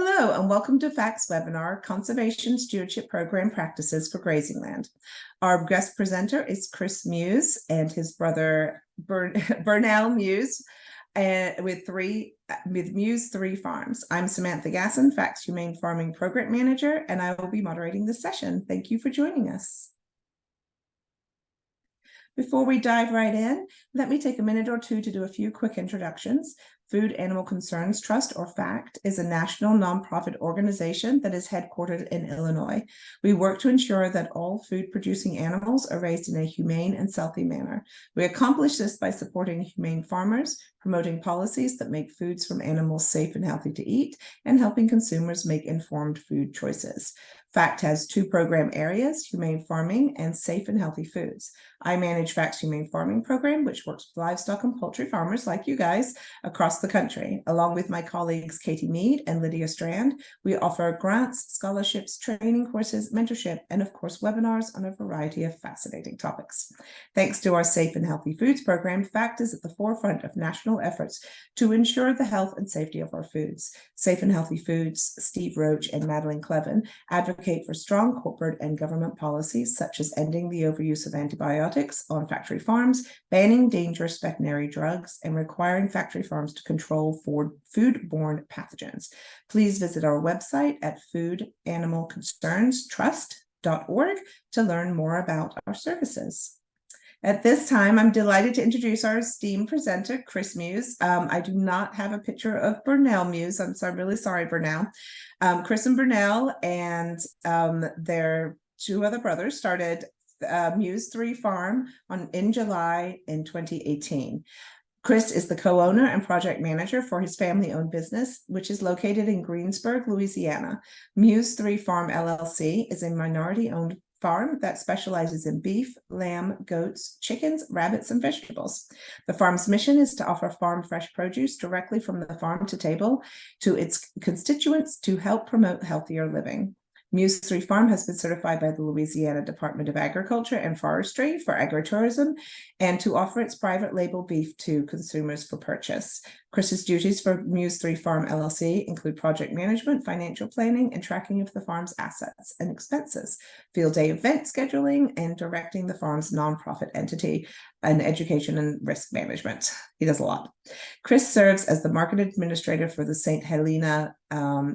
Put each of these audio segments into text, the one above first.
Hello, and welcome to FACT's webinar, Conservation Stewardship Program Practices for Grazing Land. Our guest presenter is Chris Muse and his brother Burnell Muse with Muse 3 Farms. I'm Samantha Gasson, FACT's Humane Farming Program Manager, and I will be moderating this session. Thank you for joining us. Before we dive right in, let me take a minute or two to do a few quick introductions. Food Animal Concerns Trust, or FACT, is a national nonprofit organization that is headquartered in Illinois. We work to ensure that all food-producing animals are raised in a humane and healthy manner. We accomplish this by supporting humane farmers, promoting policies that make foods from animals safe and healthy to eat, and helping consumers make informed food choices. FACT has 2 program areas, humane farming and safe and healthy foods. I manage FACT's humane farming program, which works with livestock and poultry farmers like you guys across the country. Along with my colleagues Katie Mead and Lydia Strand, we offer grants, scholarships, training courses, mentorship, and of course webinars on a variety of fascinating topics. Thanks to our Safe and Healthy Foods program, FACT is at the forefront of national efforts to ensure the health and safety of our foods. Safe and Healthy Foods, Steve Roach and Madeline Clevin advocate for strong corporate and government policies such as ending the overuse of antibiotics on factory farms, banning dangerous veterinary drugs, and requiring factory farms to control foodborne pathogens. Please visit our website at foodanimalconcernstrust.org to learn more about our services. At this time, I'm delighted to introduce our esteemed presenter, Chris Muse. I do not have a picture of Burnell Muse. I'm really sorry, Burnell. Chris and Burnell and their 2 other brothers started Muse 3 Farm in July in 2018. Chris is the co-owner and project manager for his family-owned business, which is located in Greensburg, Louisiana. Muse 3 Farm LLC is a minority-owned farm that specializes in beef, lamb, goats, chickens, rabbits, and vegetables. The farm's mission is to offer farm fresh produce directly from the farm to table to its constituents to help promote healthier living. Muse 3 Farm has been certified by the Louisiana Department of Agriculture and Forestry for agritourism and to offer its private label beef to consumers for purchase. Chris's duties for Muse 3 Farm LLC include project management, financial planning, and tracking of the farm's assets and expenses, field day event scheduling, and directing the farm's nonprofit entity, and education and risk management. He does a lot. Chris serves as the market administrator for the St. Helena,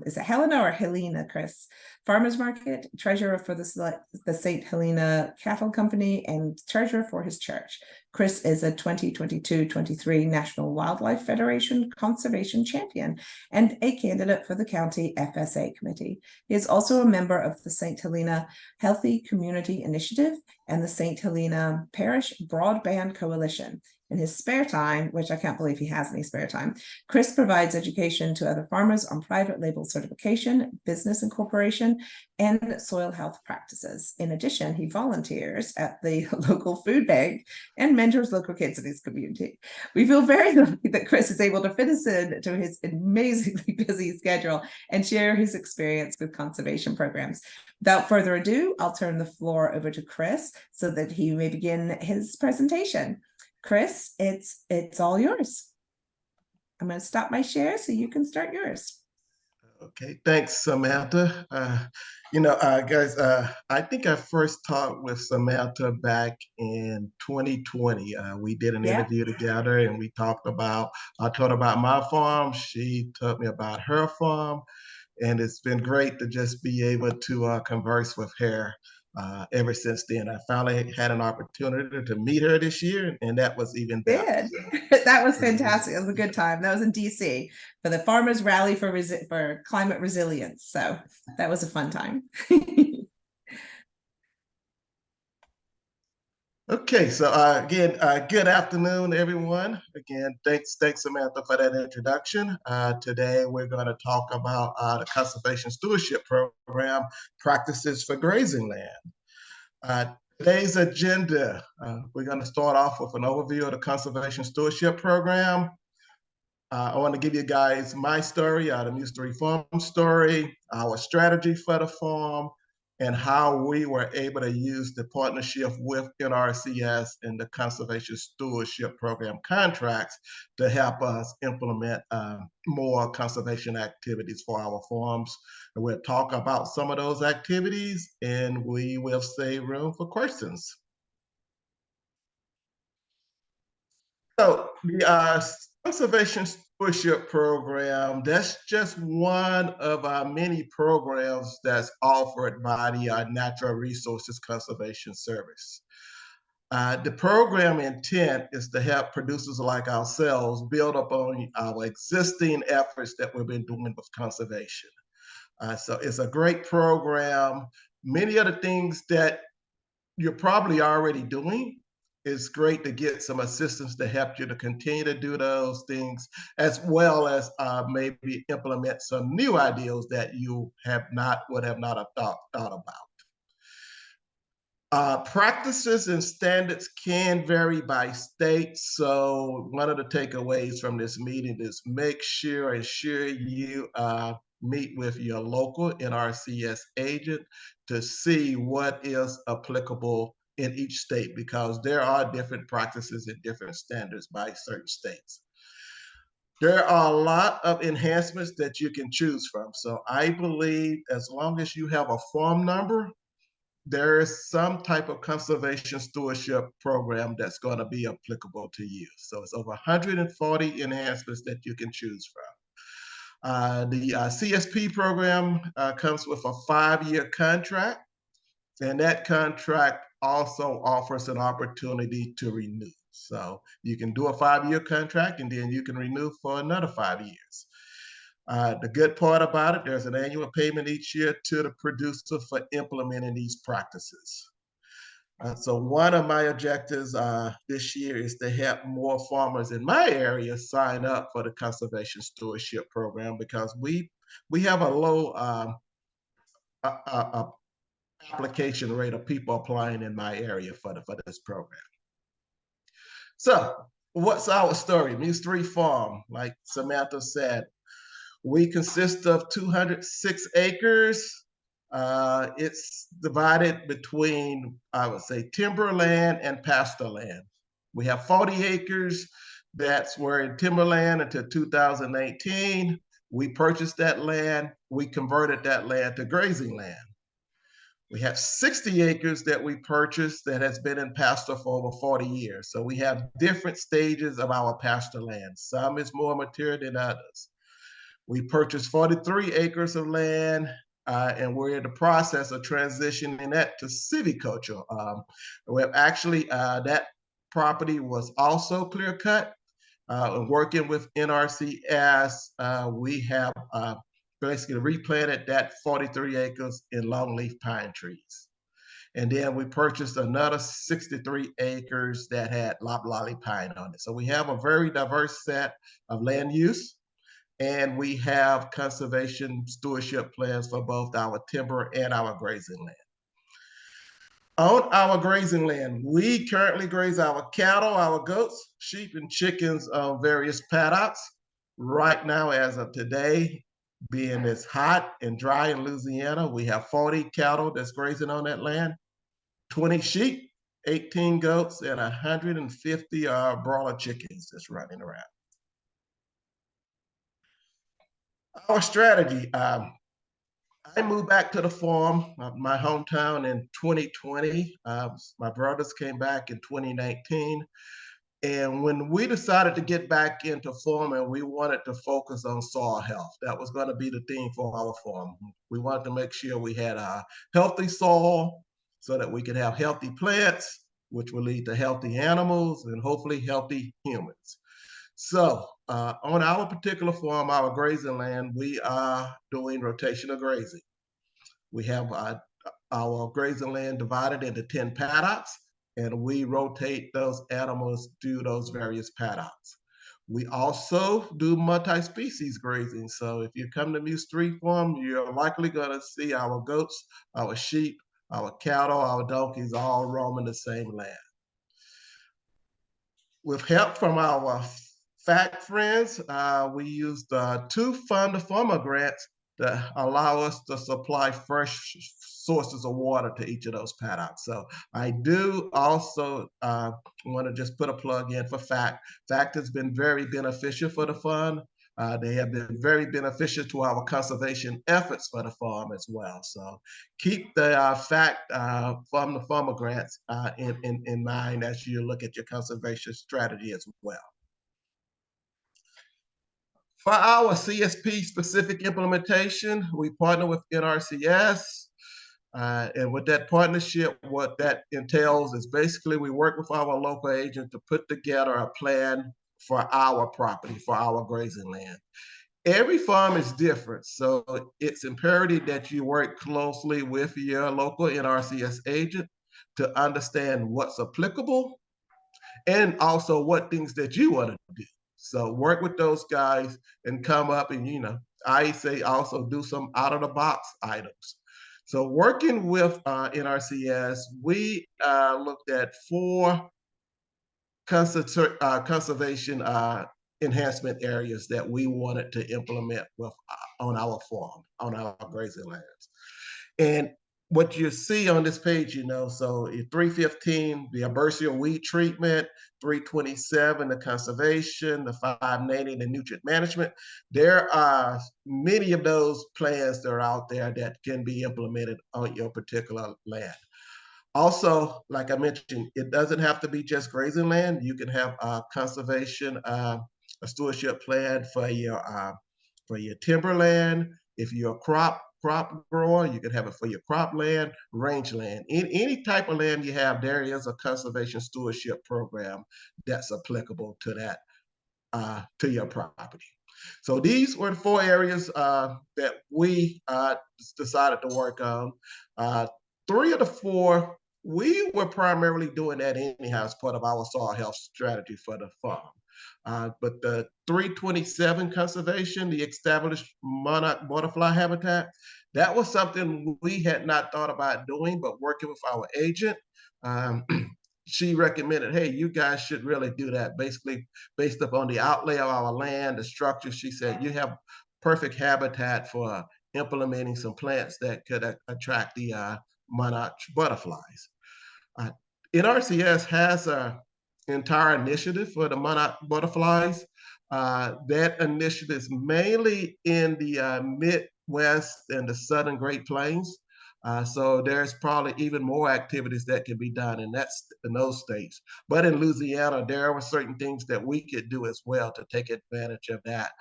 is it Helena or Helena, Chris? Farmers Market, treasurer for the St. Helena Cattle Company, and treasurer for his church. Chris is a 2022-23 National Wildlife Federation Conservation Champion and a candidate for the County FSA Committee. He is also a member of the St. Helena Healthy Community Initiative and the St. Helena Parish Broadband Coalition. In his spare time, which I can't believe he has any spare time, Chris provides education to other farmers on private label certification, business incorporation, and soil health practices. In addition, he volunteers at the local food bank and mentors local kids in his community. We feel very lucky that Chris is able to fit us into his amazingly busy schedule and share his experience with conservation programs. Without further ado, I'll turn the floor over to Chris so that he may begin his presentation. Chris, it's all yours. I'm going to stop my share so you can start yours. Okay, thanks, Samantha. Guys, I think I first talked with Samantha back in 2020. We did an interview together, and I told about my farm. She told me about her farm, and it's been great to just be able to converse with her. Ever since then, I finally had an opportunity to meet her this year, and that was even better. That was fantastic. It was a good time. That was in DC for the Farmers Rally for Climate Resilience. So that was a fun time. Okay, so again, good afternoon, everyone. Again, thanks Samantha for that introduction. Today we're going to talk about the Conservation Stewardship Program, Practices for Grazing Land. Today's agenda, we're going to start off with an overview of the Conservation Stewardship Program. I want to give you guys my story, the Muse 3 Farm story, our strategy for the farm, and how we were able to use the partnership with NRCS and the Conservation Stewardship Program contracts to help us implement more conservation activities for our farms. And we'll talk about some of those activities, and we will save room for questions. So the Conservation Stewardship Program, that's just one of our many programs that's offered by the Natural Resources Conservation Service. The program intent is to help producers like ourselves build upon our existing efforts that we've been doing with conservation. So it's a great program. Many of the things that you're probably already doing, it's great to get some assistance to help you to continue to do those things, as well as maybe implement some new ideas that you would have not thought about. Practices and standards can vary by state. So one of the takeaways from this meeting is make sure you meet with your local NRCS agent to see what is applicable in each state, because there are different practices and different standards by certain states. There are a lot of enhancements that you can choose from. So I believe as long as you have a farm number, there is some type of conservation stewardship program that's going to be applicable to you. So it's over 140 enhancements that you can choose from. The CSP program comes with a 5-year contract, and that contract also offers an opportunity to renew. So you can do a 5-year contract, and then you can renew for another 5 years. The good part about it, there's an annual payment each year to the producer for implementing these practices. So one of my objectives this year is to help more farmers in my area sign up for the Conservation Stewardship Program, because we have a low application rate of people applying in my area for this program. So what's our story? Muse 3 Farm, like Samantha said, we consist of 206 acres. It's divided between, I would say, timberland and pasture land. We have 40 acres that's were in timberland until 2018. We purchased that land. We converted that land to grazing land. We have 60 acres that we purchased that has been in pasture for over 40 years. So we have different stages of our pasture land. Some is more mature than others. We purchased 43 acres of land, and we're in the process of transitioning that to silviculture. We have actually, that property was also clear cut. Working with NRCS, we have basically replanted that 43 acres in longleaf pine trees. And then we purchased another 63 acres that had loblolly pine on it. So we have a very diverse set of land use. And we have conservation stewardship plans for both our timber and our grazing land. On our grazing land, we currently graze our cattle, our goats, sheep, and chickens on various paddocks. Right now, as of today, being as hot and dry in Louisiana, we have 40 cattle that's grazing on that land, 20 sheep, 18 goats, and 150 broiler chickens that's running around. Our strategy, I moved back to the farm, my hometown, in 2020. My brothers came back in 2019. And when we decided to get back into farming, we wanted to focus on soil health. That was going to be the theme for our farm. We wanted to make sure we had a healthy soil so that we could have healthy plants, which will lead to healthy animals and hopefully healthy humans. So on our particular farm, our grazing land, we are doing rotational grazing. We have our grazing land divided into 10 paddocks, and we rotate those animals through those various paddocks. We also do multi-species grazing. So if you come to Muse 3 Farm, you're likely going to see our goats, our sheep, our cattle, our donkeys all roaming the same land. With help from our FACT friends, we used 2 Fund the Farmer grants that allow us to supply fresh sources of water to each of those paddocks. So I do also want to just put a plug in for FACT. FACT has been very beneficial for the fund. They have been very beneficial to our conservation efforts for the farm as well. So keep the FACT from the farmer grants in mind as you look at your conservation strategy as well. For our CSP specific implementation, we partner with NRCS. And with that partnership, what that entails is basically we work with our local agent to put together a plan for our property, for our grazing land. Every farm is different, so it's imperative that you work closely with your local NRCS agent to understand what's applicable and also what things that you want to do. So work with those guys and come up and, I say also do some out of the box items. So working with NRCS, we looked at 4 conservation enhancement areas that we wanted to implement with on our farm, on our grazing lands. And what you see on this page, so 315, the herbaceous weed treatment, 327, the conservation, the 590, the nutrient management. There are many of those plans that are out there that can be implemented on your particular land. Also, like I mentioned, it doesn't have to be just grazing land. You can have conservation, a stewardship plan for your timberland. If you're a crop grower, you can have it for your cropland, rangeland. In any type of land you have, there is a conservation stewardship program that's applicable to that to your property. So these were the 4 areas that we decided to work on. 3 of the 4, we were primarily doing that anyhow as part of our soil health strategy for the farm. But the 327 conservation, the established monarch butterfly habitat, that was something we had not thought about doing, but working with our agent, she recommended, hey, you guys should really do that. Basically, based upon the outlay of our land, the structure, she said, you have perfect habitat for implementing some plants that could attract the monarch butterflies. NRCS has an entire initiative for the monarch butterflies. That initiative is mainly in the Midwest and the Southern Great Plains. So there's probably even more activities that can be done in those states. But in Louisiana, there were certain things that we could do as well to take advantage of that,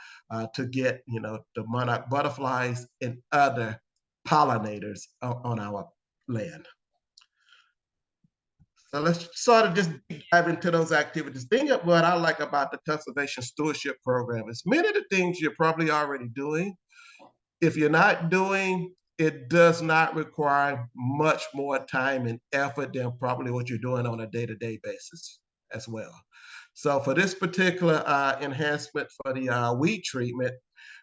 to get the monarch butterflies and other pollinators on our land. So let's sort of just dive into those activities. The thing of what I like about the Conservation Stewardship Program is many of the things you're probably already doing. If you're not doing, it does not require much more time and effort than probably what you're doing on a day-to-day basis as well. So for this particular enhancement for the weed treatment,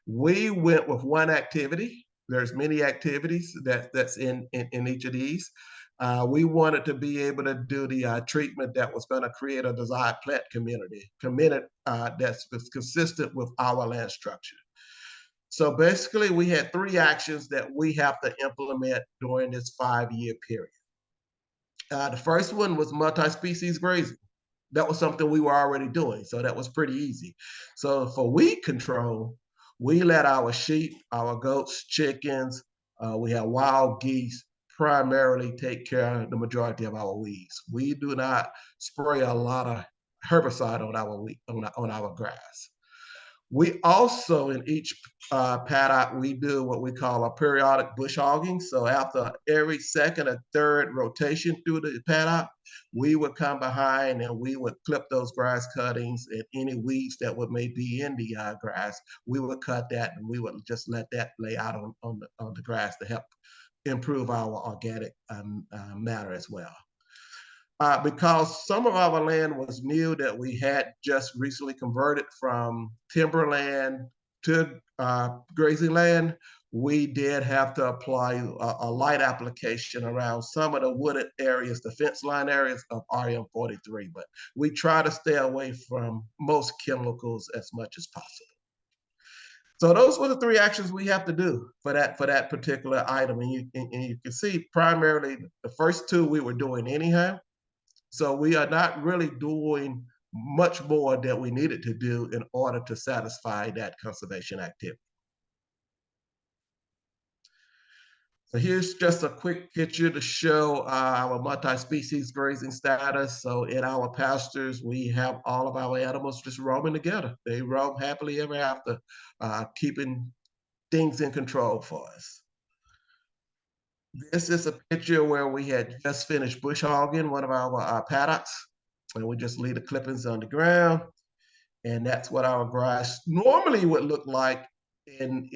we went with one activity. There's many activities that's in each of these. We wanted to be able to do the treatment that was going to create a desired plant community, that's consistent with our land structure. So basically, we had 3 actions that we have to implement during this 5-year period. The first one was multi-species grazing. That was something we were already doing, so that was pretty easy. So for weed control, we let our sheep, our goats, chickens, we have wild geese primarily take care of the majority of our weeds. We do not spray a lot of herbicide on our grass. We also, in each paddock, we do what we call a periodic bush hogging. So after every second or third rotation through the paddock, we would come behind and we would clip those grass cuttings and any weeds that may be in the grass. We would cut that and we would just let that lay out on the grass to help improve our organic matter as well. Because some of our land was new that we had just recently converted from timberland to grazing land, we did have to apply a light application around some of the wooded areas, the fence line areas of RM43, but we try to stay away from most chemicals as much as possible. So those were the three actions we have to do for that particular item. And you can see primarily the first two we were doing anyhow. So we are not really doing much more than we needed to do in order to satisfy that conservation activity. So here's just a quick picture to show our multi-species grazing status. So in our pastures, we have all of our animals just roaming together. They roam happily ever after, keeping things in control for us. This is a picture where we had just finished bush hogging one of our paddocks, and we just leave the clippings on the ground. And that's what our grass normally would look like in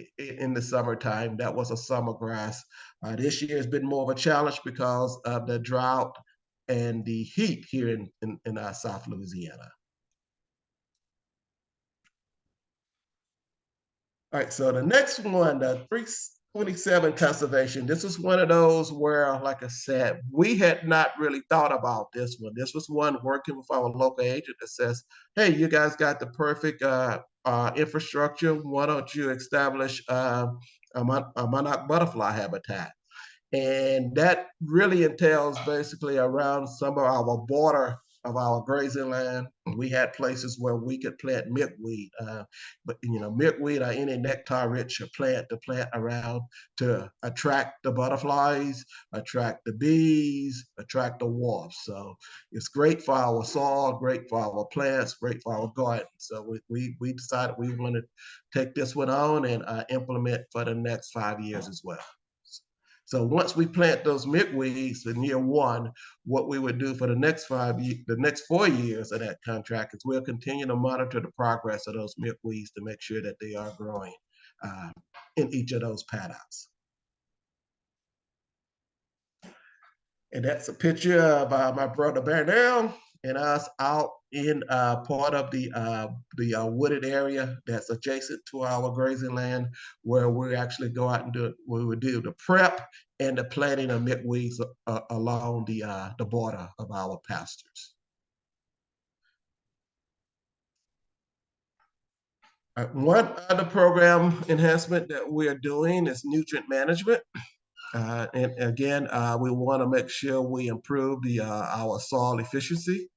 the summertime. That was a summer grass. This year has been more of a challenge because of the drought and the heat here in South Louisiana. All right, so the next one, the 327 conservation. This is one of those where, like I said, we had not really thought about this one. This was one working with our local agent that says, hey, you guys got the perfect infrastructure. Why don't you establish a monarch butterfly habitat? And that really entails basically around some of our border of our grazing land. We had places where we could plant milkweed, but milkweed or any nectar-rich plant to plant around to attract the butterflies, attract the bees, attract the wasps. So it's great for our soil, great for our plants, great for our garden. So we decided we want to take this one on and implement for the next 5 years as well. So once we plant those milkweeds in year one, what we would do for the next 4 years of that contract is we'll continue to monitor the progress of those milkweeds to make sure that they are growing in each of those paddocks. And that's a picture of my brother Bernal and us out in part of the wooded area that's adjacent to our grazing land, where we actually go out and we would do the prep and the planting of milkweeds along the border of our pastures. One other program enhancement that we are doing is nutrient management. And again, we want to make sure we improve our soil efficiency.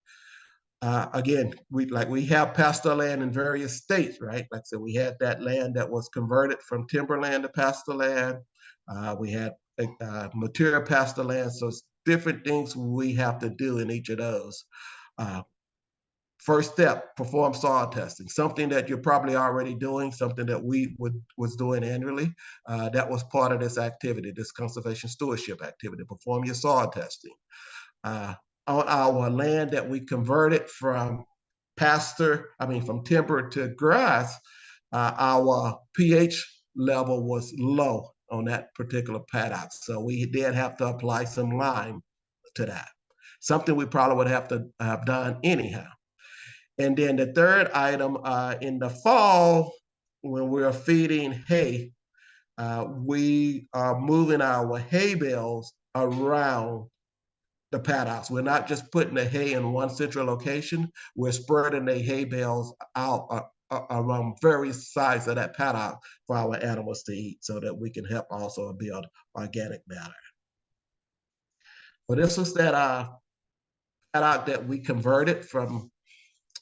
Again, we have pasture land in various states, right? Like I said, we had that land that was converted from timberland to pasture land. We had mature pasture land. So it's different things we have to do in each of those. First step, perform soil testing, something that you're probably already doing, something that we was doing annually. That was part of this activity, this conservation stewardship activity, perform your soil testing. On our land that we converted from from timber to grass, our pH level was low on that particular paddock. So we did have to apply some lime to that, something we probably would have to have done anyhow. And then the third item, in the fall, when we're feeding hay, we are moving our hay bales around the paddocks. We're not just putting the hay in one central location. We're spreading the hay bales out around various sides of that paddock for our animals to eat, so that we can help also build organic matter. Well, this was that paddock that we converted from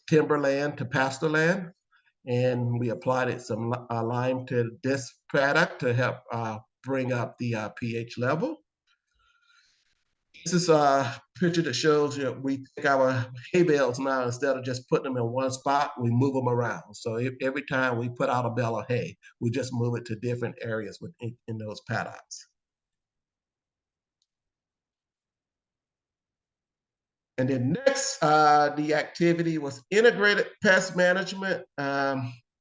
timberland to pasture land, and we applied some lime to this paddock to help bring up the pH level. This is a picture that shows we take our hay bales now, instead of just putting them in one spot, we move them around. So every time we put out a bale of hay, we just move it to different areas in those paddocks. And then next, the activity was integrated pest management,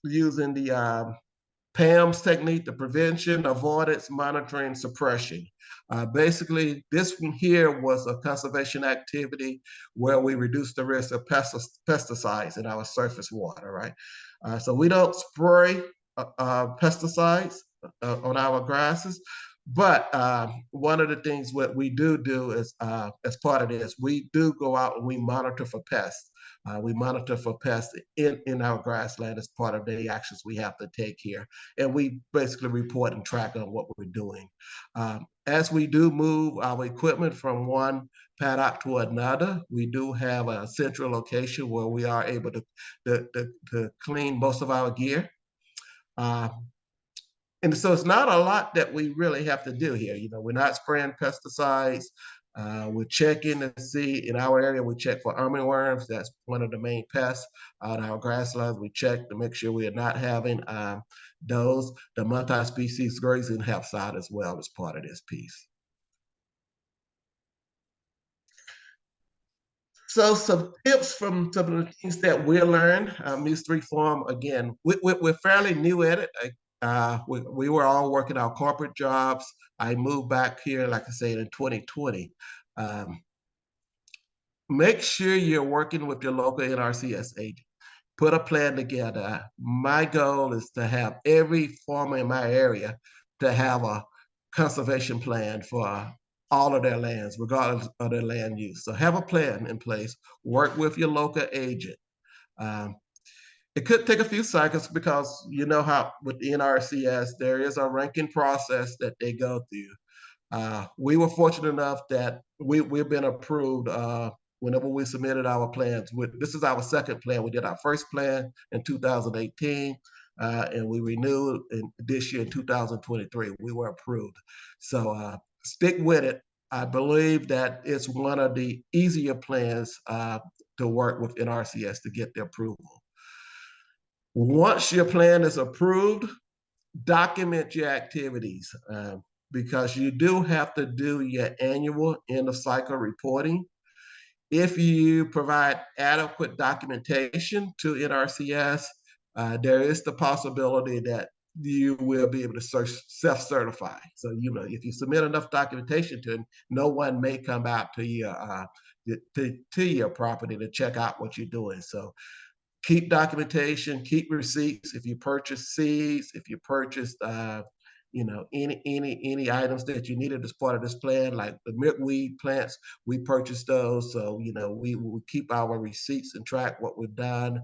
using the PAMS technique, the prevention, avoidance, monitoring, suppression. Basically, this one here was a conservation activity where we reduce the risk of pesticides in our surface water, right? So we don't spray pesticides on our grasses, but one of the things what we do is, as part of this, we do go out and we monitor for pests. We monitor for pests in our grassland as part of the actions we have to take here. And we basically report and track on what we're doing. As we do move our equipment from one paddock to another, we do have a central location where we are able to clean most of our gear. And so it's not a lot that we really have to do here. We're not spraying pesticides. We're checking to see in our area, we check for armyworms. That's one of the main pests on our grasslands. We check to make sure we are not having those. The multi-species grazing helps out as well as part of this piece. So some tips from some of the things that we learned. Muse 3 Farm, again, we're fairly new at it. We were all working our corporate jobs. I moved back here, like I said, in 2020. Make sure you're working with your local NRCS agent. Put a plan together. My goal is to have every farmer in my area to have a conservation plan for all of their lands, regardless of their land use. So have a plan in place. Work with your local agent. It could take a few cycles because you know how with the NRCS, there is a ranking process that they go through. We were fortunate enough that we've been approved whenever we submitted our plans. This is our second plan. We did our first plan in 2018, and we renewed this year in 2023. We were approved. So stick with it. I believe that it's one of the easier plans to work with NRCS to get the approval. Once your plan is approved, document your activities because you do have to do your annual end of cycle reporting. If you provide adequate documentation to NRCS, there is the possibility that you will be able to self-certify. So, if you submit enough documentation to them, no one may come out to your property to check out what you're doing. So keep documentation, keep receipts. If you purchase seeds, if you purchased, any items that you needed as part of this plan, like the milkweed plants, we purchased those. So, we keep our receipts and track what we've done.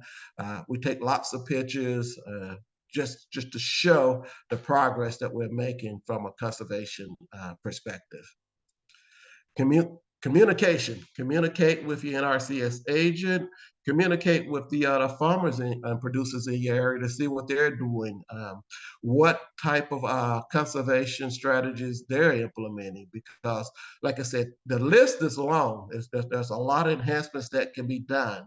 We take lots of pictures, just to show the progress that we're making from a conservation perspective. Communication. Communicate with your NRCS agent. Communicate with the other farmers and producers in your area to see what they're doing, what type of conservation strategies they're implementing. Because, like I said, the list is long. There's a lot of enhancements that can be done.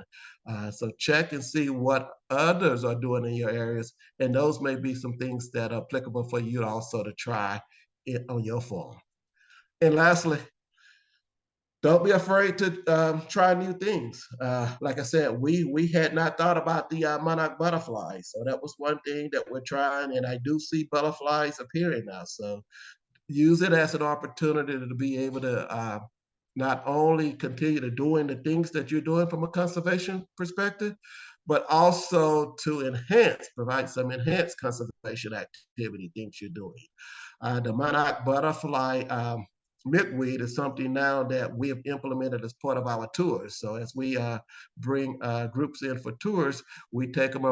So check and see what others are doing in your areas, and those may be some things that are applicable for you also to try it on your farm. And lastly, don't be afraid to try new things. Like I said, we had not thought about the monarch butterflies. So that was one thing that we're trying, and I do see butterflies appearing now. So use it as an opportunity to be able to not only continue to doing the things that you're doing from a conservation perspective, but also to provide some enhanced conservation activity things you're doing. The monarch butterfly milkweed is something now that we have implemented as part of our tours. So as we bring groups in for tours, we take them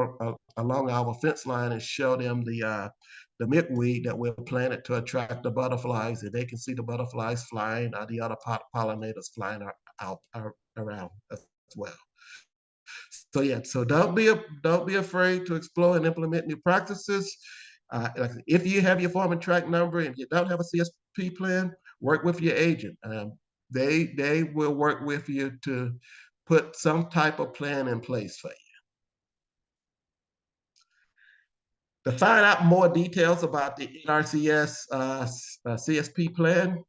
along our fence line and show them the milkweed that we've planted to attract the butterflies, and they can see the butterflies flying, the other pollinators flying out around as well. So yeah, so don't be afraid to explore and implement new practices. If you have your farm and track number and you don't have a CSP plan, work with your agent. They will work with you to put some type of plan in place for you. To find out more details about the NRCS CSP plan,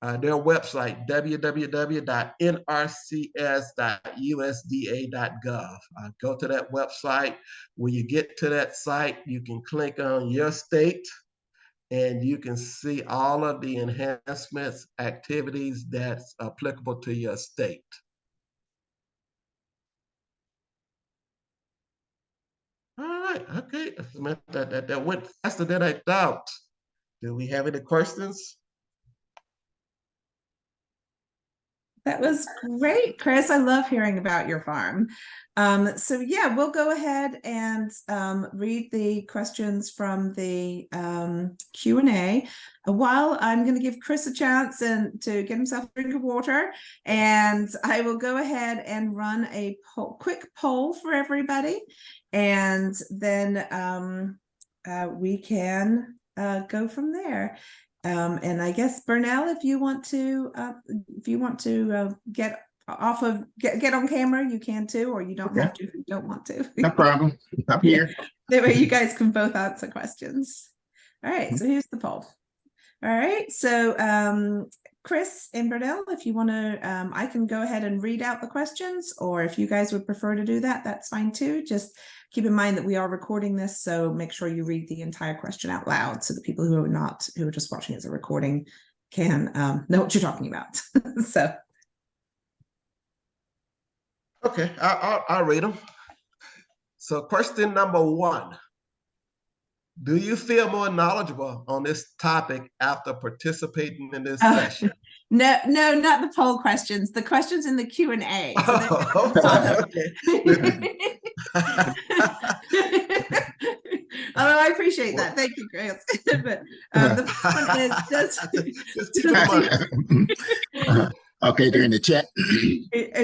their website, www.nrcs.usda.gov. Go to that website. When you get to that site, you can click on your state, and you can see all of the enhancements, activities that's applicable to your state. All right, okay. That went faster than I thought. Do we have any questions? That was great, Chris. I love hearing about your farm. So yeah, we'll go ahead and read the questions from the Q&A. While I'm going to give Chris a chance and to get himself a drink of water, and I will go ahead and run a quick poll for everybody, and then we can go from there. And I guess Burnell, if you want to get on camera, you can too, or you don't have to if you don't want to. No problem. I'm here. That way you guys can both answer questions. All right, so here's the poll. All right, so Chris and Burnell, if you want to, I can go ahead and read out the questions, or if you guys would prefer to do that, that's fine too. Just keep in mind that we are recording this, so make sure you read the entire question out loud so the people who are just watching as a recording can know what you're talking about. So. Okay, I'll read them. So question number 1. Do you feel more knowledgeable on this topic after participating in this session? No, not the poll questions. The questions in the Q&A. So although I appreciate that. Thank you, Chris. But the first one is okay, they're in the chat.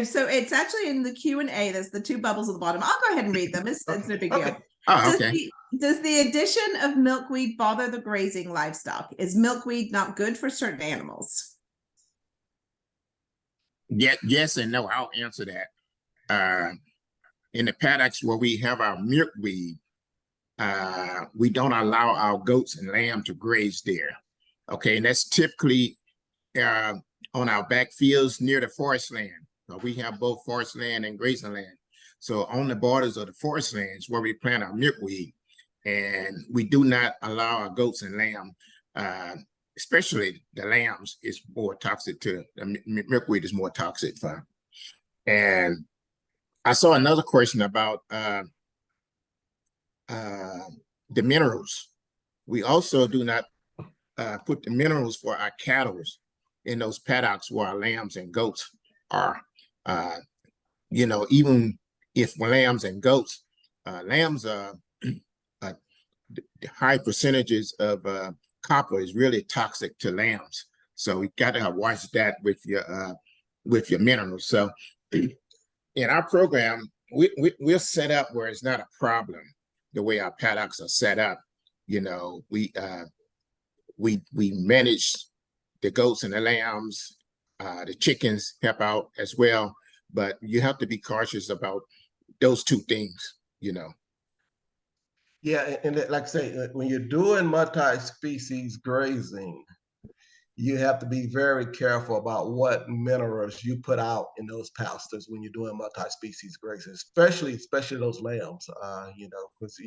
So it's actually in the Q&A. There's the 2 bubbles at the bottom. I'll go ahead and read them. It's no big deal. Oh, okay. Does the addition of milkweed bother the grazing livestock? Is milkweed not good for certain animals? Yeah, yes and no. I'll answer that. In the paddocks where we have our milkweed, we don't allow our goats and lamb to graze there. Okay, and that's typically on our back fields near the forest land. We have both forest land and grazing land. So on the borders of the forest lands where we plant our milkweed, and we do not allow our goats and lamb, especially the lambs, is more toxic to the milkweed is more toxic for. And I saw another question about the minerals. We also do not put the minerals for our cattle in those paddocks where our lambs and goats are. You know, even if lambs and goats, lambs are the high percentages of copper is really toxic to lambs. So we got to watch that with your minerals. So in our program, we're set up where it's not a problem. The way our paddocks are set up, you know, we manage the goats and the lambs, the chickens help out as well, but you have to be cautious about those 2 things, you know. Yeah, and like I say, when you're doing multi-species grazing, you have to be very careful about what minerals you put out in those pastures when you're doing multi-species grazing, especially those lambs. You know, because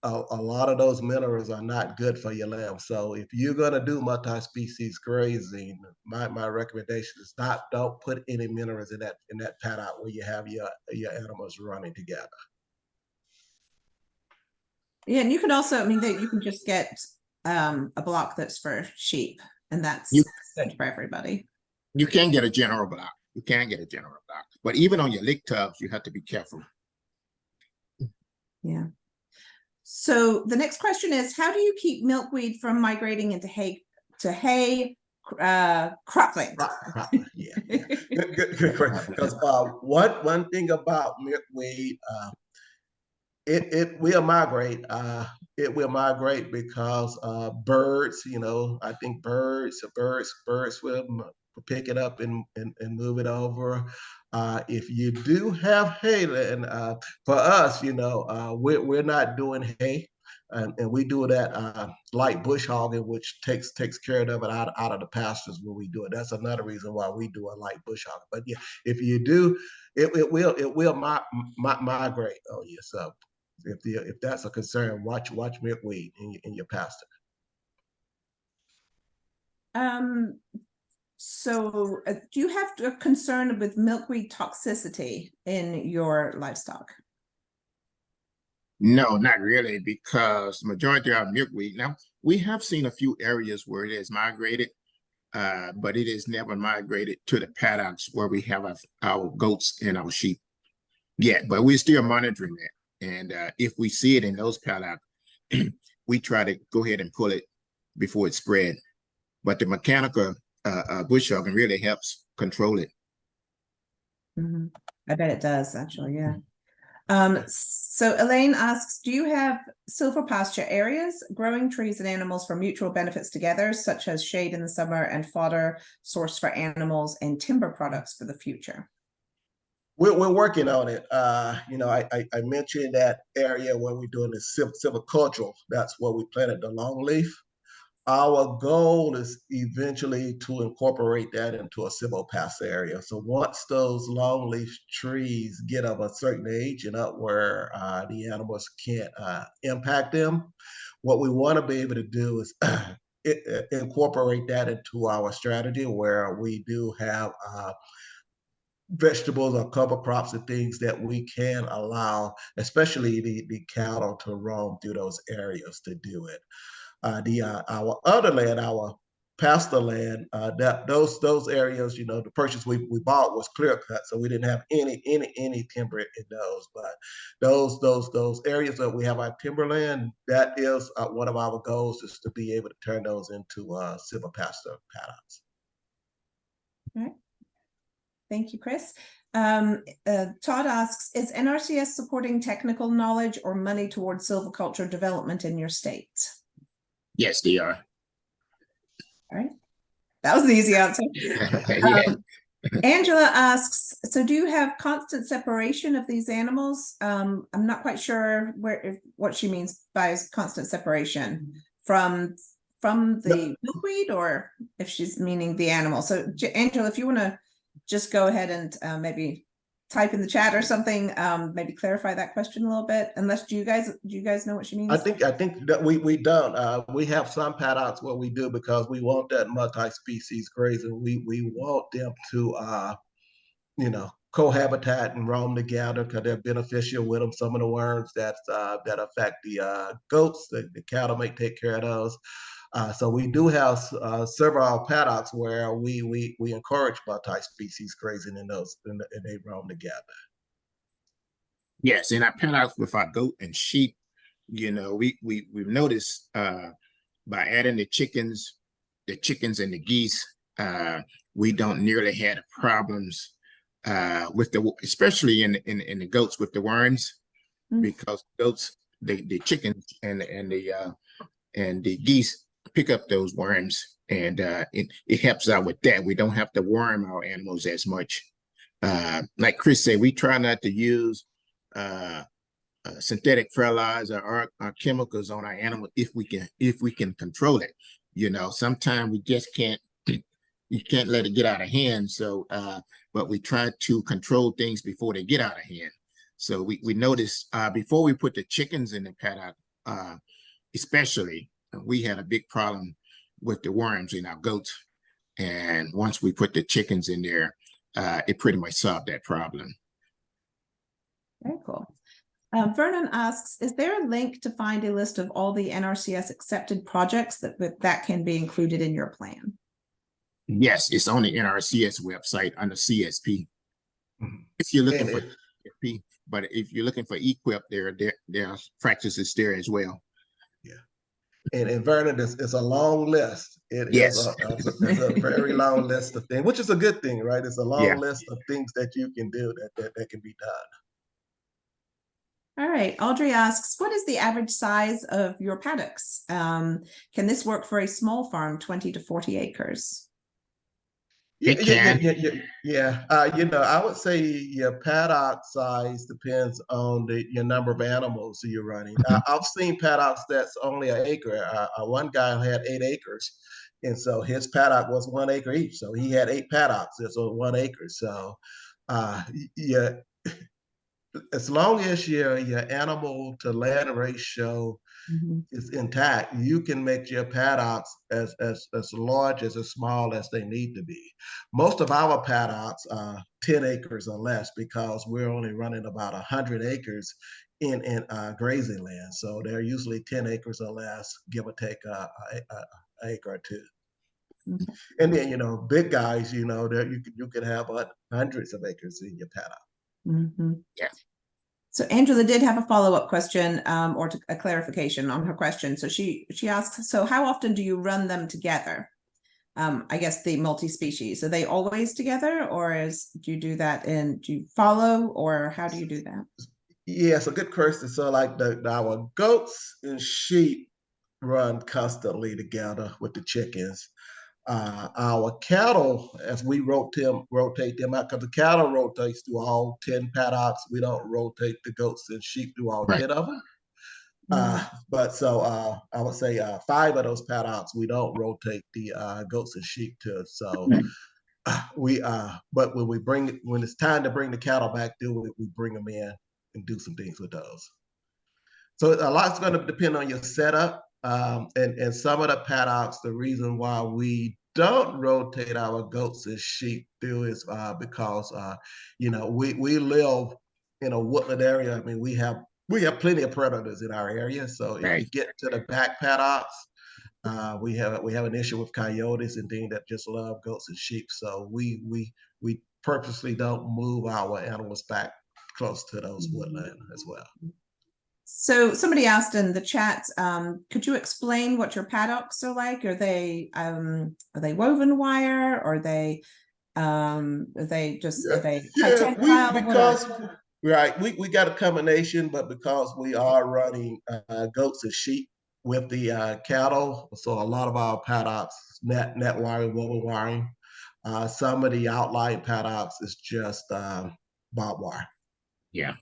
a lot of those minerals are not good for your lamb. So if you're gonna do multi-species grazing, my recommendation is don't put any minerals in that paddock where you have your animals running together. Yeah, and you can also, I mean, you can just get a block that's for sheep, and that's good for everybody. You can get a general block. You can get a general block, but even on your lick tubs, you have to be careful. Yeah. So the next question is, how do you keep milkweed from migrating into hay cropland? Yeah. Good question. Because one thing about milkweed, it will migrate. It will migrate because birds, you know, I think birds will pick it up and move it over. If you do have hay, and for us, you know, we're not doing hay, and we do that light bush hogging, which takes care of it out of the pastures where we do it. That's another reason why we do a light bush hogging. But yeah, if you do, it will migrate on you. So if that's a concern, watch milkweed in your pasture. So do you have a concern with milkweed toxicity in your livestock? No, not really, because the majority of our milkweed, now we have seen a few areas where it has migrated, but it has never migrated to the paddocks where we have our goats and our sheep yet. But we're still monitoring that. And if we see it in those paddocks, we try to go ahead and pull it before it spread. But the mechanical bush hogging really helps control it. Mhm. I bet it does, actually, yeah. So Elaine asks, do you have silvopasture areas, growing trees and animals for mutual benefits together, such as shade in the summer and fodder source for animals and timber products for the future? We're working on it. You know, I mentioned that area where we're doing the silvicultural. That's where we planted the longleaf. Our goal is eventually to incorporate that into a silvopasture area. So once those longleaf trees get of a certain age and up where the animals can't impact them, what we want to be able to do is incorporate that into our strategy where we do have vegetables or cover crops and things that we can allow, especially the cattle, to roam through those areas to do it. Our other land, our pasture land, that those areas, you know, the purchase we bought was clear cut, so we didn't have any timber in those. But those areas that we have our timberland, that is one of our goals, is to be able to turn those into silvopasture paddocks. All right. Thank you, Chris. Todd asks, is NRCS supporting technical knowledge or money towards silviculture development in your state? Yes, they are. All right. That was the easy answer. Yeah. Angela asks, so do you have constant separation of these animals? I'm not quite sure what she means by constant separation from the milkweed, or if she's meaning the animal. So Angela, if you want to just go ahead and maybe type in the chat or something, maybe clarify that question a little bit. Unless do you guys know what she means? I think that we don't. We have some paddocks where we do, because we want that multi-species grazing. We want them to you know, cohabitat and roam together because they're beneficial with them. Some of the worms that affect the goats, the cattle may take care of those. So we do have several paddocks where we encourage multi-species grazing in those, and they roam together. Yes, and our paddocks with our goat and sheep, you know, we've noticed by adding the chickens and the geese, we don't nearly have the problems with especially in the goats with the worms, because goats, the chickens and the geese pick up those worms, and it helps out with that. We don't have to worm our animals as much. Like Chris said, we try not to use synthetic fertilizer or chemicals on our animal if we can control it. You know, sometimes we just can't. You can't let it get out of hand. So, but we try to control things before they get out of hand. So we noticed before we put the chickens in the paddock, especially, we had a big problem with the worms in our goats. And once we put the chickens in there, it pretty much solved that problem. Very cool. Vernon asks, is there a link to find a list of all the NRCS accepted projects that can be included in your plan? Yes, it's on the NRCS website under CSP. If you're looking for CSP, but if you're looking for EQIP, there are practices there as well. Yeah. And Vernon, it's a long list. Yes. It's a very long list of things, which is a good thing, right? It's a long list of things that you can do that can be done. All right. Audrey asks, what is the average size of your paddocks? Can this work for a small farm, 20 to 40 acres? Yeah. You know, I would say your paddock size depends on your number of animals you're running. I've seen paddocks that's only an acre. One guy had 8 acres, and so his paddock was 1 acre each. So he had 8 paddocks. It's 1 acre. So, yeah, as long as your animal to land ratio is intact, you can make your paddocks as large as small as they need to be. Most of our paddocks are 10 acres or less, because we're only running about 100 acres in grazing land. So they're usually 10 acres or less, give or take an acre or two. Okay. And then, big guys, there you could have hundreds of acres in your paddock. Yeah. So Angela did have a follow-up question, or a clarification on her question. So she asks, so how often do you run them together? I guess the multi-species, are they always together, or do you do that do you follow, or how do you do that? Yeah, it's a good question. So like our goats and sheep run constantly together with the chickens. Our cattle, as we rotate them out, because the cattle rotates through all 10 paddocks. We don't rotate the goats and sheep through all 10 of them. But so I would say 5 of those paddocks we don't rotate the goats and sheep to. So but when it's time to bring the cattle back through, we bring them in and do some things with those. So a lot's going to depend on your setup. And some of the paddocks, the reason why we don't rotate our goats and sheep through is because we live in a woodland area. I mean, we have plenty of predators in our area. So if you get to the back paddocks, we have an issue with coyotes and things that just love goats and sheep. So we purposely don't move our animals back close to those woodland as well. So somebody asked in the chat, could you explain what your paddocks are like? Are they woven wire? Or are they just we got a combination, but because we are running goats and sheep with the cattle, so a lot of our paddocks net wiring, woven wiring. Some of the outlying paddocks is just barbed wire. Yeah.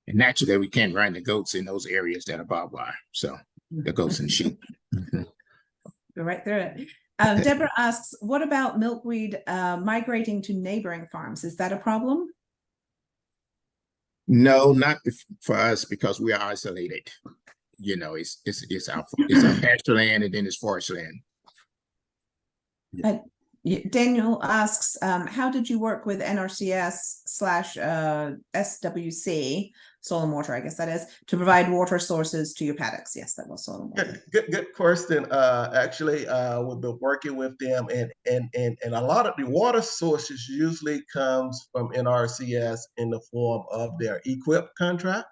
And naturally, we can't run the goats in those areas that are barbed wire. So the goats and sheep. Go right through it. Deborah asks, what about milkweed migrating to neighboring farms? Is that a problem? No, not for us, because we are isolated. It's our pasture land, and then it's forest land. Daniel asks, how did you work with NRCS / SWC, soil and water, I guess that is, to provide water sources to your paddocks? Yes, that was soil and water. Good question. Actually, we've been working with them, and a lot of the water sources usually comes from NRCS in the form of their EQIP contract.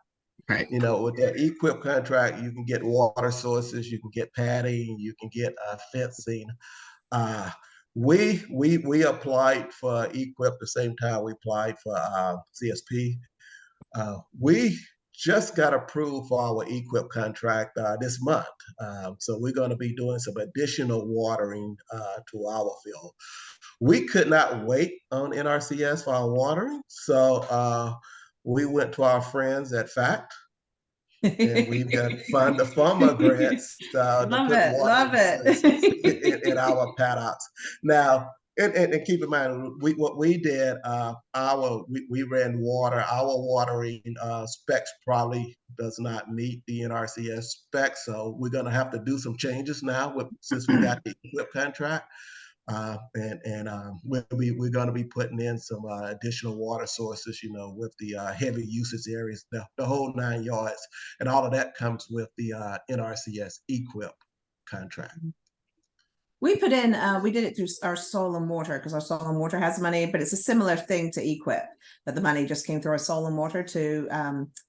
Right. With their EQIP contract, you can get water sources, you can get padding, you can get fencing. We applied for EQIP the same time we applied for CSP. We just got approved for our EQIP contract this month. So we're going to be doing some additional watering to our field. We could not wait on NRCS for our watering. So we went to our friends at FACT. And we've got the farmer grants to put water in our paddocks. Now, and keep in mind, what we did, we ran water. Our watering specs probably does not meet the NRCS specs, so we're going to have to do some changes now since we got the EQIP contract. We're going to be putting in some additional water sources, with the heavy usage areas, the whole 9 yards, and all of that comes with the NRCS EQIP contract. We put in, we did it through our soil and water, because our soil and water has money, but it's a similar thing to EQIP, that the money just came through our soil and water to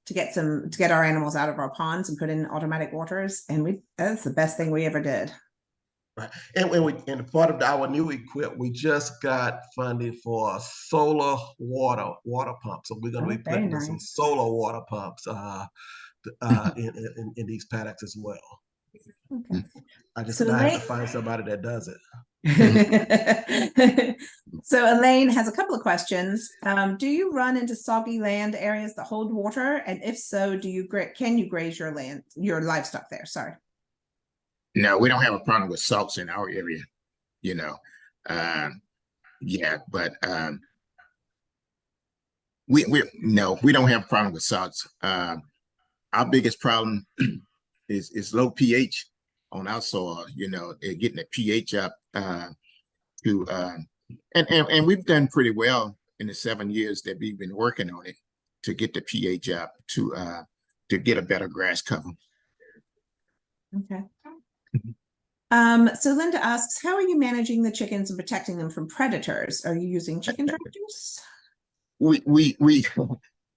get our animals out of our ponds and put in automatic waters, and that's the best thing we ever did. Right. And part of our new EQIP, we just got funding for solar water pumps. So we're going to be putting in some solar water pumps in these paddocks as well. Okay. I just have to find somebody that does it. So Elaine has a couple of questions. Do you run into soggy land areas that hold water? And if so, can you graze your livestock there? Sorry. No, we don't have a problem with salts in our area, but we don't have a problem with salts. Our biggest problem is low pH on our soil, getting the pH up and we've done pretty well in the 7 years that we've been working on it to get the pH up to get a better grass cover. Okay. So Linda asks, how are you managing the chickens and protecting them from predators? Are you using chicken traps? We we're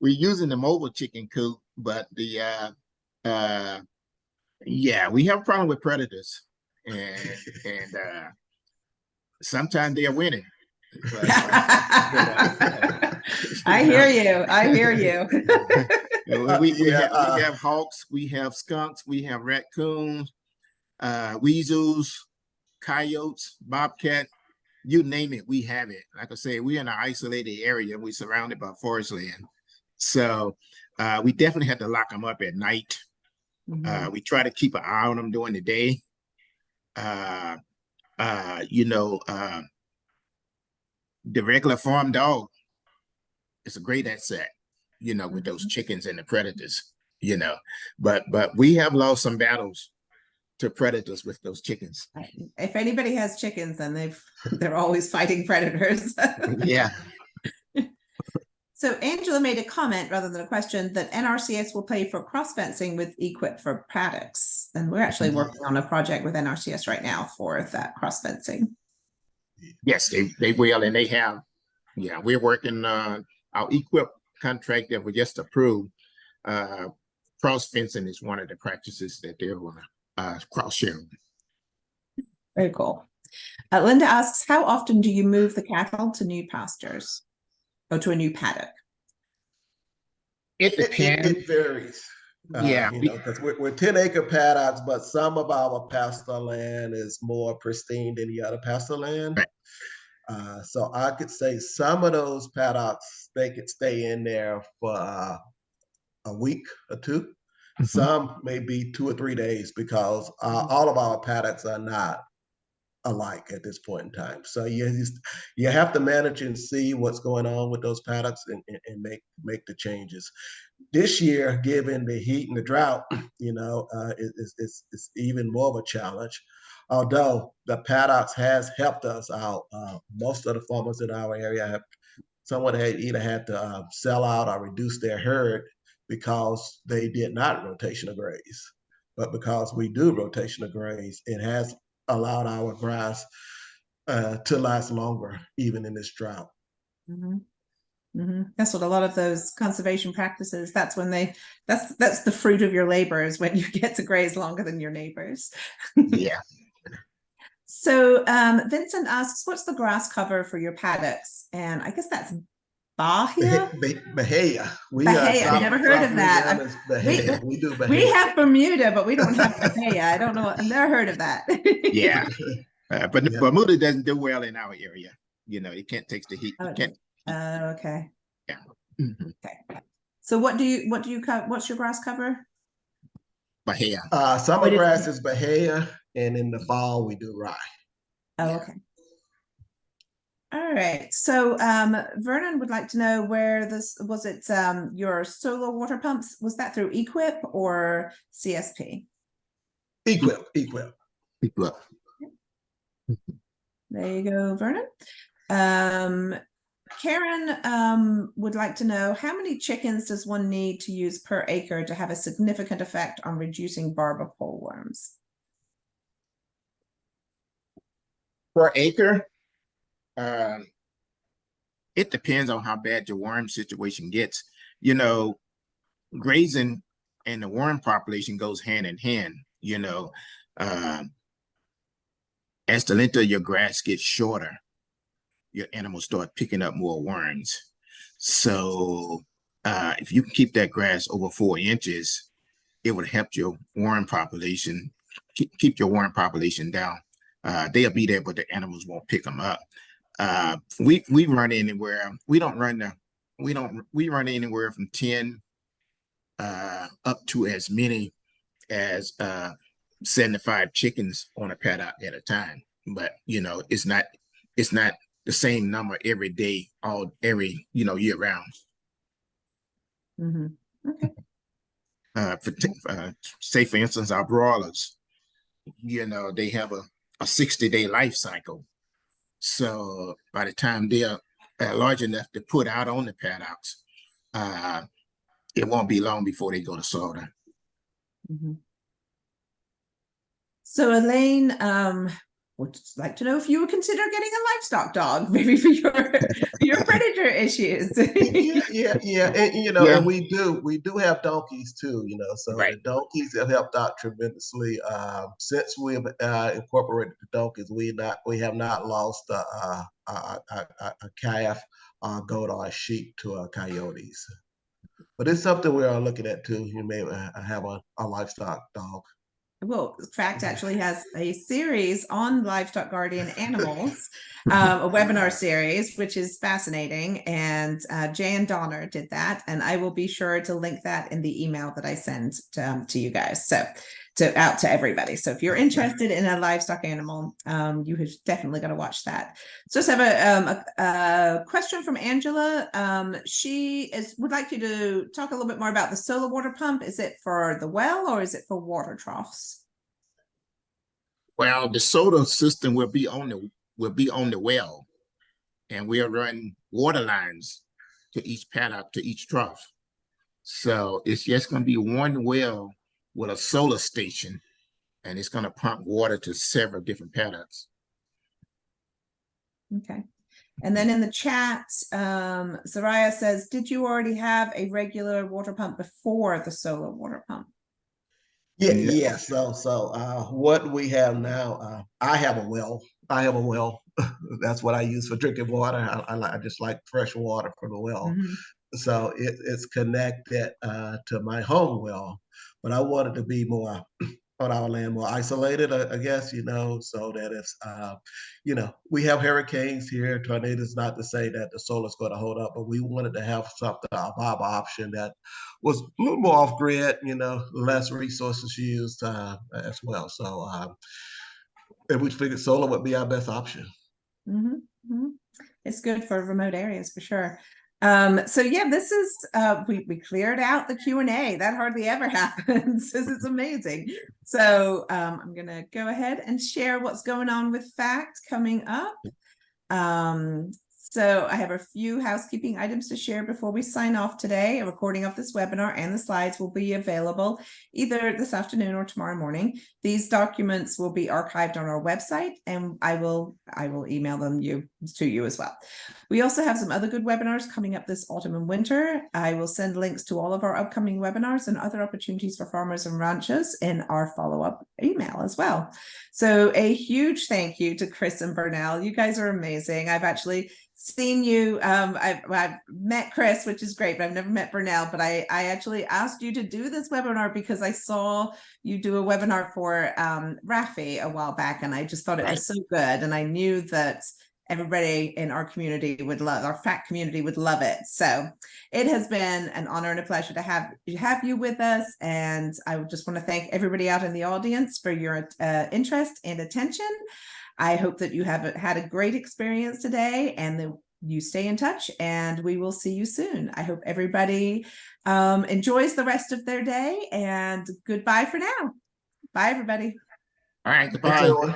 using the mobile chicken coop, but the yeah, we have a problem with predators, and sometimes they are winning. But I hear you. I hear you. we have hawks, we have skunks, we have raccoons, weasels, coyotes, bobcat, you name it, we have it. Like I say, we're in an isolated area. We're surrounded by forest land. So we definitely have to lock them up at night. We try to keep an eye on them during the day. You know, the regular farm dog is a great asset, you know, with those chickens and the predators, you know. But we have lost some battles to predators with those chickens. If anybody has chickens, then they're always fighting predators. Yeah. So Angela made a comment rather than a question that NRCS will pay for cross fencing with equip for paddocks. And we're actually working on a project with NRCS right now for that cross fencing. Yes, they will, and they have. Yeah, we're working our equip contract that we just approved. Cross fencing is one of the practices that they're going to cross share. Very cool. Linda asks, how often do you move the cattle to new pastures or to a new paddock? It depends. It varies. Yeah, you know, because we're 10-acre paddocks, but some of our pasture land is more pristine than the other pasture land. Right. So I could say some of those paddocks, they could stay in there for a week or two. Some may be 2 or 3 days because all of our paddocks are not alike at this point in time. So you have to manage and see what's going on with those paddocks and make the changes. This year, given the heat and the drought, you know, it's even more of a challenge. Although the paddocks has helped us out, most of the farmers in our area have someone had either had to sell out or reduce their herd because they did not rotational graze. But because we do rotational graze, it has allowed our grass to last longer, even in this drought. That's what a lot of those conservation practices, that's when that's the fruit of your labor, is when you get to graze longer than your neighbors. Yeah. So Vincent asks, what's the grass cover for your paddocks? And I guess that's Bahia? Bahia. Bahia. I've never heard of that. We do Bahia. We have Bermuda, but we don't have Bahia. I don't know. I've never heard of that. Yeah. But Bermuda doesn't do well in our area. You know, it can't take the heat. Okay. Yeah. Okay. So what's your grass cover? Bahia. Summer grass is Bahia, and in the fall we do rye. Oh, okay. All right. So Vernon would like to know where this was. It your solar water pumps, was that through Equip or CSP? Equip. There you go, Vernon. Karen would like to know, how many chickens does one need to use per acre to have a significant effect on reducing barber pole worms? Per acre? It depends on how bad your worm situation gets. You know, grazing and the worm population goes hand in hand. You know, as the length of your grass gets shorter, your animals start picking up more worms. So if you can keep that grass over 4 inches, it would help your worm population, keep your worm population down. They'll be there, but the animals won't pick them up. We run anywhere. We run anywhere from 10 up to as many as 75 chickens on a paddock at a time. But you know, it's not the same number every day, year round. Okay. Say for instance, our broilers, you know, they have a 60-day life cycle. So by the time they're large enough to put out on the paddocks, it won't be long before they go to slaughter. So Elaine, would like to know if you would consider getting a livestock dog, maybe for your predator issues. Yeah, and Yeah, and we do have donkeys too, so right. the donkeys have helped out tremendously. Since we've incorporated the donkeys, we have not lost a calf, goat, or a sheep to coyotes. But it's something we are looking at too. You may have a livestock dog. Well, Fact actually has a series on livestock guardian animals, a webinar series, which is fascinating. And Jan Donner did that, and I will be sure to link that in the email that I send to you guys. So out to everybody. So if you're interested in a livestock animal, you have definitely got to watch that. So just have a question from Angela. She would like you to talk a little bit more about the solar water pump. Is it for the well or is it for water troughs? Well, the solar system will be on the well, and we'll run water lines to each paddock, to each trough. So it's just going to be one well with a solar station, and it's going to pump water to several different paddocks. Okay. And then in the chat, Zaraya says, did you already have a regular water pump before the solar water pump? Yeah. So what we have now, I have a well. That's what I use for drinking water. I just like fresh water from the well. Mm-hmm. So it's connected to my home well, but I wanted to be more on our land, more isolated, I guess, so that if, we have hurricanes here, tornadoes, not to say that the solar's going to hold up, but we wanted to have something, a viable option that was a little more off grid, less resources used as well. So and we figured solar would be our best option. Mm-hmm. Mm-hmm. It's good for remote areas for sure. So yeah, this is we cleared out the Q&A. That hardly ever happens. This is amazing. So I'm gonna go ahead and share what's going on with Fact coming up. So I have a few housekeeping items to share before we sign off today. A recording of this webinar and the slides will be available either this afternoon or tomorrow morning. These documents will be archived on our website, and I will email them to you as well. We also have some other good webinars coming up this autumn and winter. I will send links to all of our upcoming webinars and other opportunities for farmers and ranchers in our follow-up email as well. So a huge thank you to Chris and Burnell. You guys are amazing. I've actually seen you. I've met Chris, which is great, but I've never met Burnell. But I actually asked you to do this webinar because I saw you do a webinar for Rafi a while back, and I just thought it was so good. And I knew that everybody in our community would love, our Fact community would love it. So it has been an honor and a pleasure to have you with us. And I just want to thank everybody out in the audience for your interest and attention. I hope that you have had a great experience today, and that you stay in touch, and we will see you soon. I hope everybody enjoys the rest of their day, and goodbye for now. Bye, everybody. All right, goodbye. Thanks, everyone.